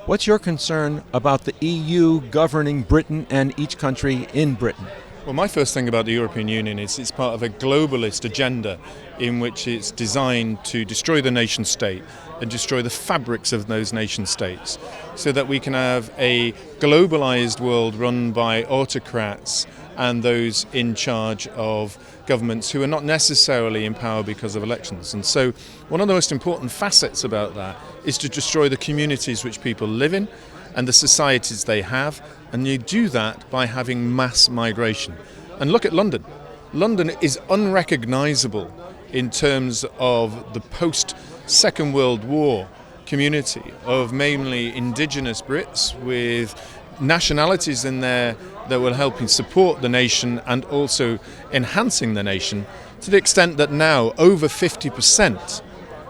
What's your concern about the EU governing Britain and each country in Britain? Well, my first thing about the European Union is it's part of a globalist agenda in which it's designed to destroy the nation state and destroy the fabrics of those nation states so that we can have a globalized world run by autocrats and those in charge of governments who are not necessarily in power because of elections. And so one of the most important facets about that is to destroy the communities which people live in and the societies they have, and you do that by having mass migration. And look at London. London is unrecognisable in terms of the post-Second World War community of mainly indigenous Brits with nationalities in there that will help support the nation and also enhancing the nation, to the extent that now over 50%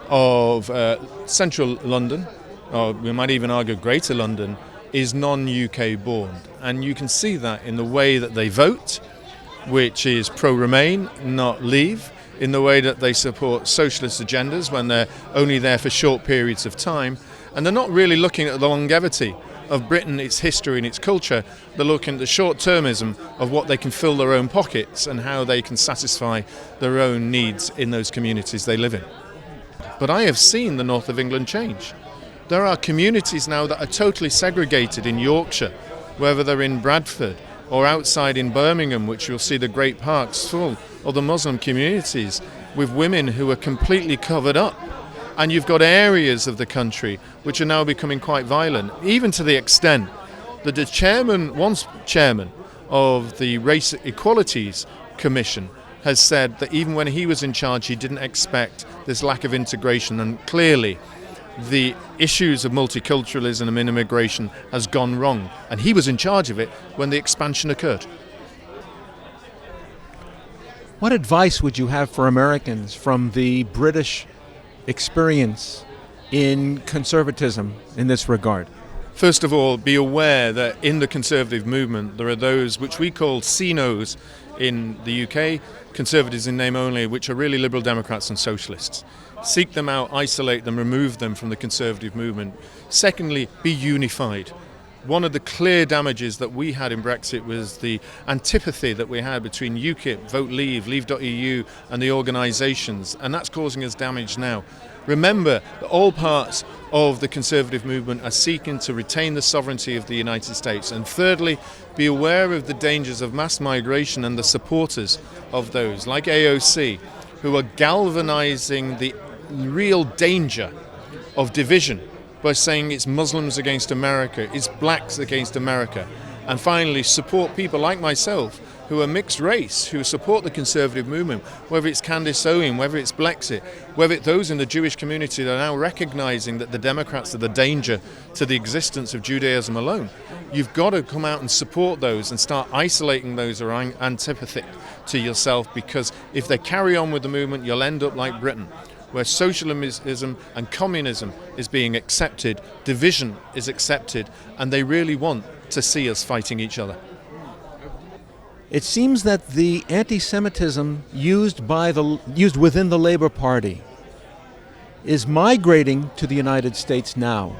of central London, or we might even argue Greater London, is non-UK born. And you can see that in the way that they vote, which is pro-Remain, not Leave, in the way that they support socialist agendas when they're only there for short periods of time. And they're not really looking at the longevity of Britain, its history and its culture. They're looking at the short-termism of what they can fill their own pockets and how they can satisfy their own needs in those communities they live in. But I have seen the north of England change. There are communities now that are totally segregated in Yorkshire, whether they're in Bradford or outside in Birmingham, which you'll see the great parks full of the Muslim communities with women who are completely covered up. And you've got areas of the country which are now becoming quite violent, even to the extent that the once chairman of the Race Equalities Commission has said that even when he was in charge, he didn't expect this lack of integration. And clearly, the issues of multiculturalism and immigration has gone wrong. And he was in charge of it when the expansion occurred. What advice would you have for Americans from the British experience in conservatism in this regard? First of all, be aware that in the conservative movement there are those which we call CNOs in the UK, Conservatives in name only, which are really Liberal Democrats and Socialists. Seek them out, isolate them, remove them from the conservative movement. Secondly, be unified. One of the clear damages that we had in Brexit was the antipathy that we had between UKIP, Vote Leave, Leave.eu and the organisations, and that's causing us damage now. Remember that all parts of the conservative movement are seeking to retain the sovereignty of the United States. And thirdly, be aware of the dangers of mass migration and the supporters of those, like AOC, who are galvanising the real danger of division by saying it's Muslims against America, it's blacks against America. And finally, support people like myself who are mixed race, who support the conservative movement, whether it's Candice Owen, whether it's Blexit, whether it's those in the Jewish community that are now recognising that the Democrats are the danger to the existence of Judaism alone. You've got to come out and support those and start isolating those who are antipathic to yourself, because if they carry on with the movement, you'll end up like Britain, where socialism and communism is being accepted, division is accepted, and they really want to see us fighting each other. It seems that the anti-Semitism used within the Labour Party is migrating to the United States now.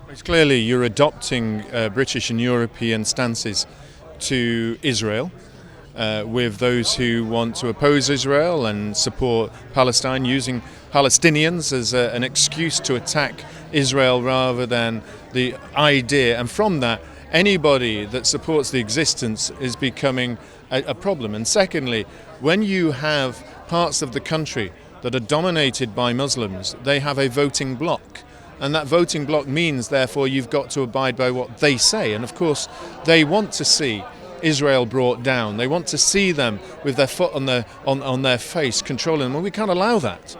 It's clearly you're adopting British and European stances to Israel, with those who want to oppose Israel and support Palestine, using Palestinians as an excuse to attack Israel rather than the idea. And from that, anybody that supports the existence is becoming a problem. And secondly, when you have parts of the country that are dominated by Muslims, they have a voting bloc. And that voting bloc means, therefore, you've got to abide by what they say. And of course, they want to see Israel brought down. They want to see them with their foot on their face, controlling them. And we can't allow that.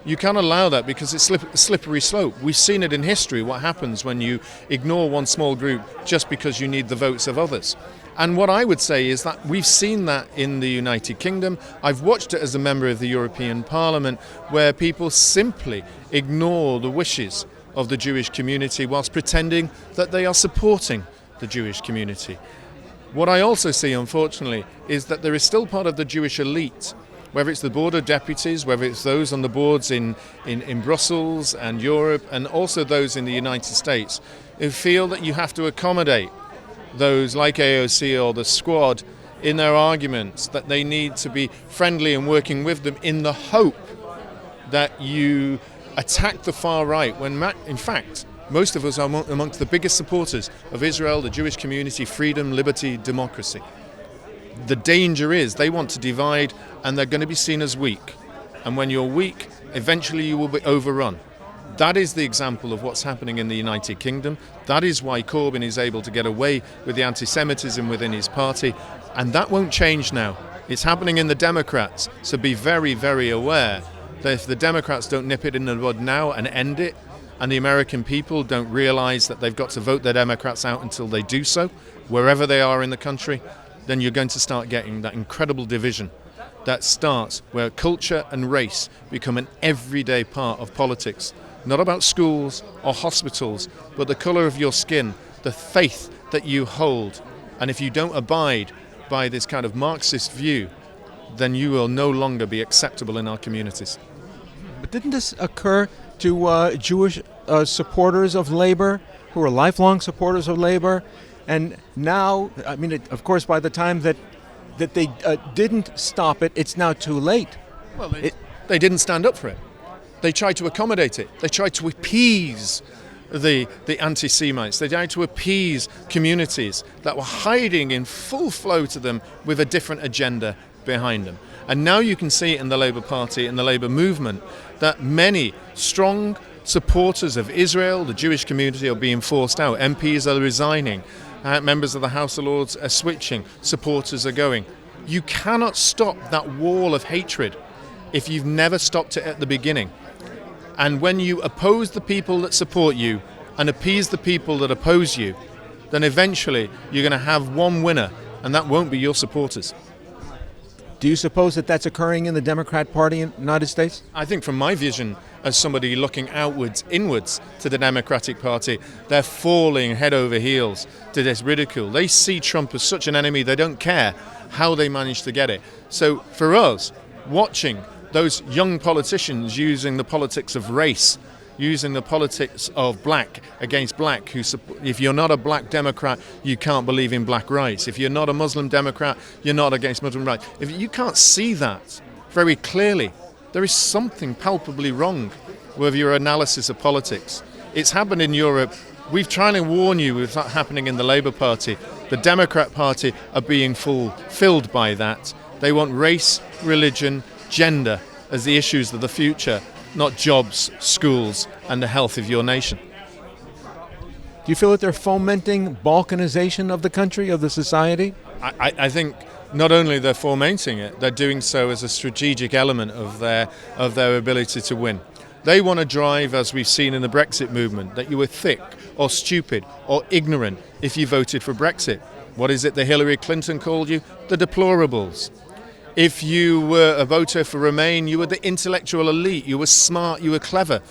You can't allow that because it's a slippery slope. We've seen it in history, what happens when you ignore one small group just because you need the votes of others. And what I would say is that we've seen that in the United Kingdom. I've watched it as a member of the European Parliament, where people simply ignore the wishes of the Jewish community whilst pretending that they are supporting the Jewish community. What I also see, unfortunately, is that there is still part of the Jewish elite, whether it's the Board of Deputies, whether it's those on the boards in Brussels and Europe, and also those in the United States, who feel that you have to accommodate those like AOC or the Squad in their arguments, that they need to be friendly and working with them in the hope that you attack the far right, when in fact most of us are amongst the biggest supporters of Israel, the Jewish community, freedom, liberty, democracy. The danger is they want to divide, and they're going to be seen as weak. And when you're weak, eventually you will be overrun. That is the example of what's happening in the United Kingdom. That is why Corbyn is able to get away with the anti-Semitism within his party. And that won't change now. It's happening in the Democrats. So be very, very aware that if the Democrats don't nip it in the bud now and end it, and the American people don't realize that they've got to vote their Democrats out until they do so, wherever they are in the country, then you're going to start getting that incredible division that starts where culture and race become an everyday part of politics. Not about schools or hospitals, but the colour of your skin, the faith that you hold. And if you don't abide by this kind of Marxist view, then you will no longer be acceptable in our communities. But didn't this occur to Jewish supporters of Labour, who are lifelong supporters of Labour? And now, I mean, of course, by the time that they didn't stop it, it's now too late. Well, they didn't stand up for it. They tried to accommodate it. They tried to appease the anti-Semites. They tried to appease communities that were hiding in full flow to them with a different agenda behind them. And now you can see in the Labour Party and the Labour movement that many strong supporters of Israel, the Jewish community, are being forced out. MPs are resigning. Members of the House of Lords are switching. Supporters are going. You cannot stop that wall of hatred if you've never stopped it at the beginning. And when you oppose the people that support you and appease the people that oppose you, then eventually you're going to have one winner, and that won't be your supporters. Do you suppose that that's occurring in the Democrat Party in the United States? I think from my vision as somebody looking outwards, inwards to the Democratic Party, they're falling head over heels to this ridicule. They see Trump as such an enemy, they don't care how they manage to get it. So for us, watching those young politicians using the politics of race, using the politics of black against black, if you're not a black Democrat, you can't believe in black rights. If you're not a Muslim Democrat, you're not against Muslim rights. If you can't see that very clearly, there is something palpably wrong with your analysis of politics. It's happened in Europe. We've tried to warn you with that happening in the Labour Party. The Democrat Party are being filled by that. They want race, religion, gender as the issues of the future, not jobs, schools, and the health of your nation. Do you feel that they're fomenting balkanization of the country, of the society? I think not only they're fomenting it, they're doing so as a strategic element of their ability to win. They want to drive, as we've seen in the Brexit movement, that you were thick or stupid or ignorant if you voted for Brexit. What is it that Hillary Clinton called you? The deplorables. If you were a voter for Remain, you were the intellectual elite, you were smart, you were clever.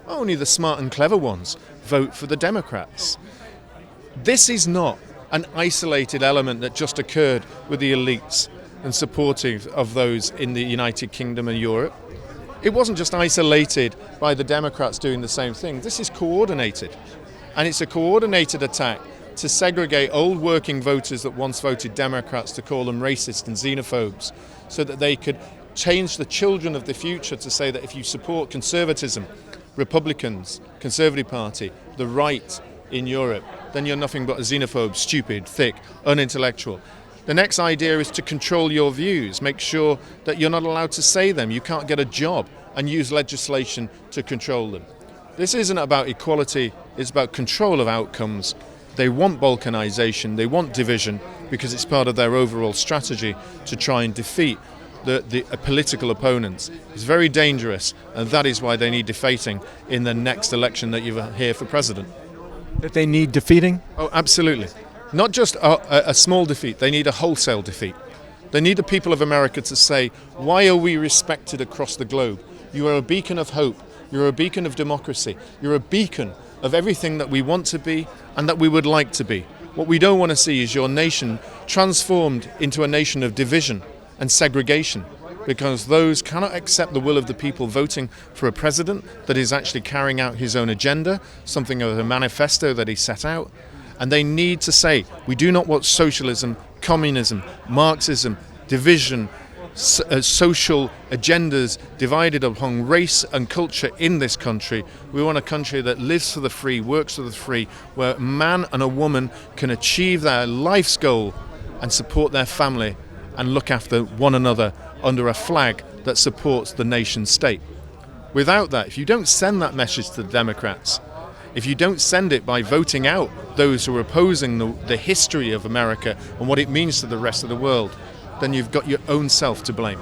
Only the smart and clever ones vote for the Democrats. This is not an isolated element that just occurred with the elites and supportive of those in the United Kingdom and Europe. It wasn't just isolated by the Democrats doing the same thing. This is coordinated. And it's a coordinated attack to segregate old working voters that once voted Democrats, to call them racist and xenophobes, so that they could change the children of the future to say that if you support conservatism, Republicans, Conservative Party, the right in Europe, then you're nothing but a xenophobe, stupid, thick, unintellectual. The next idea is to control your views, make sure that you're not allowed to say them, you can't get a job, and use legislation to control them. This isn't about equality, it's about control of outcomes. They want balkanization, they want division, because it's part of their overall strategy to try and defeat the political opponents. It's very dangerous, and that is why they need defeating in the next election that you hear for president. That they need defeating? Oh, absolutely. Not just a small defeat, they need a wholesale defeat. They need the people of America to say, why are we respected across the globe? You are a beacon of hope, you're a beacon of democracy, you're a beacon of everything that we want to be and that we would like to be. What we don't want to see is your nation transformed into a nation of division and segregation. because those cannot accept the will of the people voting for a president that is actually carrying out his own agenda, something of a manifesto that he set out. And they need to say, we do not want socialism, communism, Marxism, division, social agendas divided upon race and culture in this country. We want a country that lives for the free, works for the free, where a man and a woman can achieve their life's goal and support their family and look after one another under a flag that supports the nation state. Without that, if you don't send that message to the Democrats, if you don't send it by voting out those who are opposing the history of America and what it means to the rest of the world, then you've got your own self to blame.